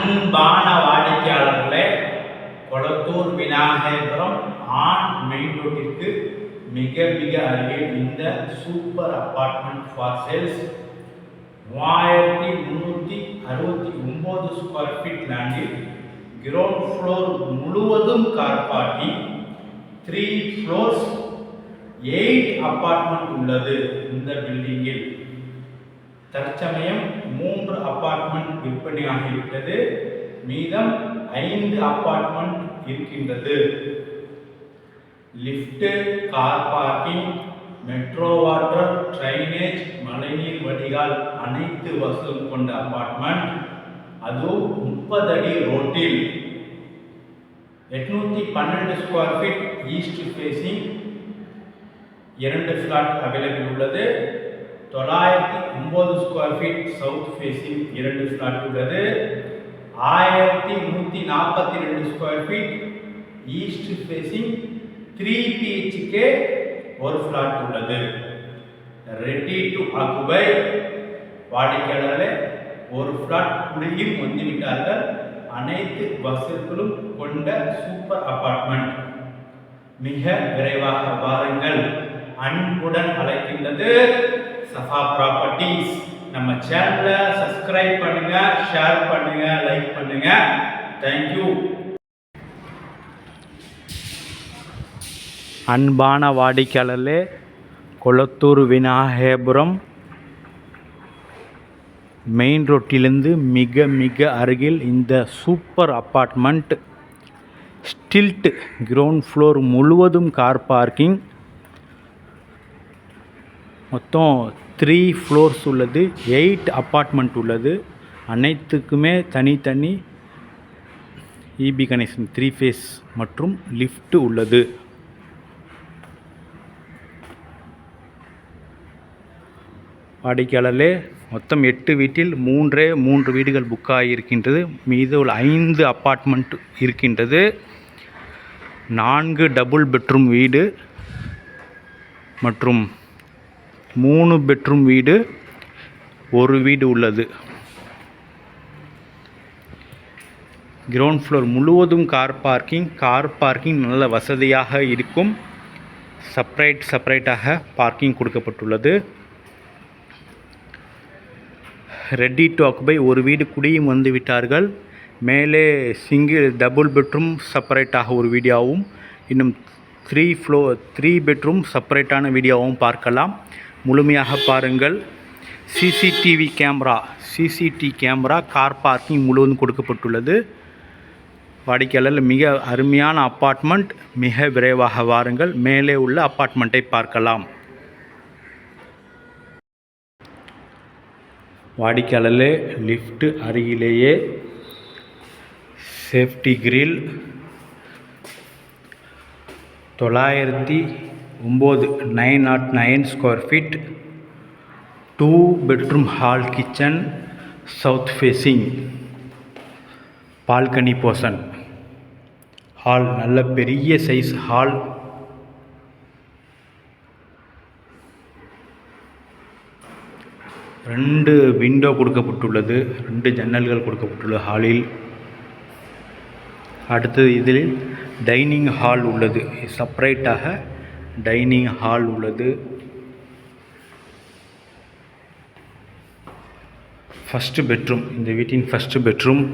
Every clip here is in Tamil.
அன்பான வாடிக்கையாளர்களே, கொளத்தூர் விநாயகபுரம் ஆன் மெயின் ரோட்டிற்கு மிக மிக அருகில் இந்த super apartment for sales 3369 square feet லேண்டில் கிரவுண்ட் ஃப்ளோர் முழுவதும் கார் பார்க்கிங், 3 ஃப்ளோர்ஸ் 8 அபார்ட்மெண்ட் உள்ளது. இந்த பில்டிங்கில் தற்சமயம் 3 அபார்ட்மெண்ட் விற்பனையாகிவிட்டது. மீதம் 5 அபார்ட்மெண்ட் இருக்கின்றது. Lift, car parking, metro water, drainage, மழைநீர் வடிகால் அனைத்து வசதியும் கொண்ட அபார்ட்மெண்ட். அதுவும் 30 அடி ரோட்டில் 812 square feet east facing 2 flat available உள்ளது. 909 square feet south facing 2 flat உள்ளது. 1142 square feet east facing 3 BHK 1 flat உள்ளது. Ready to occupy. வாடிக்கையாளர்களே, 1 ஃபிளாட் குடியும் வந்துவிட்டார்கள். அனைத்து வசதிகளும் கொண்ட சூப்பர் அபார்ட்மெண்ட். மிக விரைவாக வாருங்கள். அன்புடன் அழைக்கின்றது சஃபா ப்ராப்பர்ட்டிஸ். நம்ம சேனலை சப்ஸ்கிரைப் பண்ணுங்க, ஷேர் பண்ணுங்க, லைக் பண்ணுங்க. தேங்க்யூ. அன்பான வாடிக்கையாளர்களே, கொளத்தூர் விநாயகபுரம் மெயின் ரோட்டிலிருந்து மிக மிக அருகில் இந்த சூப்பர் அப்பார்ட்மெண்ட். ஸ்டில்ட் கிரவுண்ட் ஃப்ளோர் முழுவதும் கார் பார்க்கிங். மொத்தம் 3 ஃப்ளோர்ஸ் உள்ளது. 8 அப்பார்ட்மெண்ட் உள்ளது. அனைத்துக்குமே தனித்தனி இபி கனெக்ஷன் 3 ஃபேஸ் மற்றும் லிஃப்ட் உள்ளது. வாடிக்கையாளர்களே, மொத்தம் 8 வீட்டில் 3 வீடுகள் புக் ஆகியிருக்கின்றது. மீது உள்ள 5 அப்பார்ட்மெண்ட் இருக்கின்றது. 4 டபுள் பெட்ரூம் வீடு மற்றும் 3 பெட்ரூம் வீடு, 1 வீடு உள்ளது. கிரவுண்ட் ஃப்ளோர் முழுவதும் கார் பார்க்கிங் நல்ல வசதியாக இருக்கும். செப்பரேட்டாக பார்க்கிங் கொடுக்கப்பட்டுள்ளது. Ready to occupy. 1 வீடு குடியும் வந்து விட்டார்கள். மேலே டபுள் பெட்ரூம் செப்பரேட்டாக ஒரு வீடியோவும், இன்னும் 3 பெட்ரூம் செப்பரேட்டான வீடியோவும் பார்க்கலாம். முழுமையாக பாருங்கள். சிசிடிவி கேமரா கார் பார்க்கிங் முழுவதும் கொடுக்கப்பட்டுள்ளது. வாடிக்கையாளர்கள், மிக அருமையான அப்பார்ட்மெண்ட். மிக விரைவாக வாருங்கள். மேலே உள்ள அப்பார்ட்மெண்ட்டை பார்க்கலாம். வாடிக்கையாளர்களே, லிஃப்ட் அருகிலேயே safety grill, 909 square feet 2 bedroom hall, kitchen, south facing, balcony portion. Hall நல்ல பெரிய சைஸ் ஹால். ரெண்டு விண்டோ கொடுக்கப்பட்டுள்ளது. 2 ஜன்னல்கள் கொடுக்கப்பட்டுள்ளது ஹாலில். அடுத்தது இதில் டைனிங் ஹால் உள்ளது. செப்பரேட்டாக டைனிங் ஹால் உள்ளது. ஃபஸ்ட்டு பெட்ரூம், இந்த வீட்டின் ஃபஸ்ட்டு பெட்ரூம்.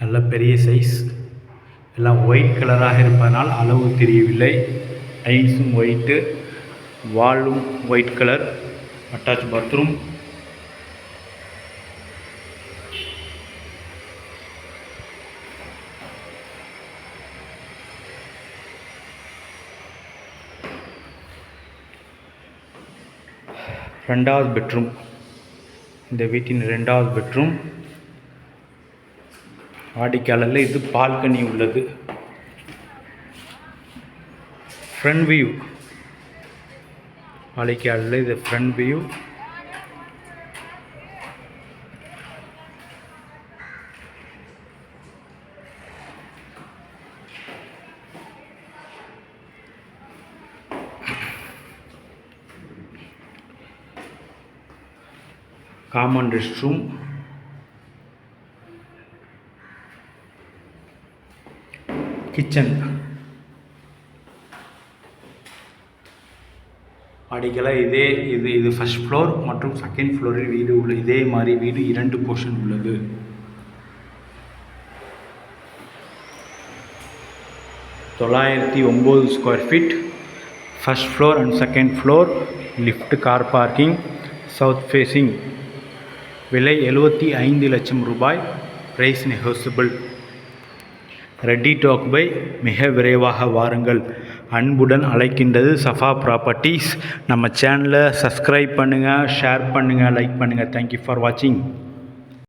நல்ல பெரிய சைஸ். எல்லாம் ஒயிட் கலராக இருப்பதனால் அளவு தெரியவில்லை. டைல்ஸும் ஒயிட்டு, வாலும் ஒயிட் கலர். Attach bathroom. ரெண்டாவது பெட்ரூம், இந்த வீட்டின் 2வது பெட்ரூம். வாடிக்கையாளரில் இது பால்கனி உள்ளது. ஃப்ரண்ட் வியூ, வாடிக்கையாளரில் இது front view. Common rest room, kitchen. படிக்கலாக இது ஃபர்ஸ்ட் ஃப்ளோர் மற்றும் செகண்ட் ஃப்ளோரில் வீடு உள்ளது. இதே மாதிரி வீடு 2 போர்ஷன் உள்ளது. $909 square feet. First floor and second floor, lift, car parking, south facing. விலை 75 லட்சம் ரூபாய். Price negotiable. Ready to occupy. மிக விரைவாக வாருங்கள். அன்புடன் அழைக்கின்றது சஃபா ப்ராப்பர்ட்டிஸ். நம்ம சேனலை சப்ஸ்கிரைப் பண்ணுங்கள், ஷேர் பண்ணுங்கள், லைக் பண்ணுங்கள். தேங்க்யூ ஃபார் வாட்சிங்.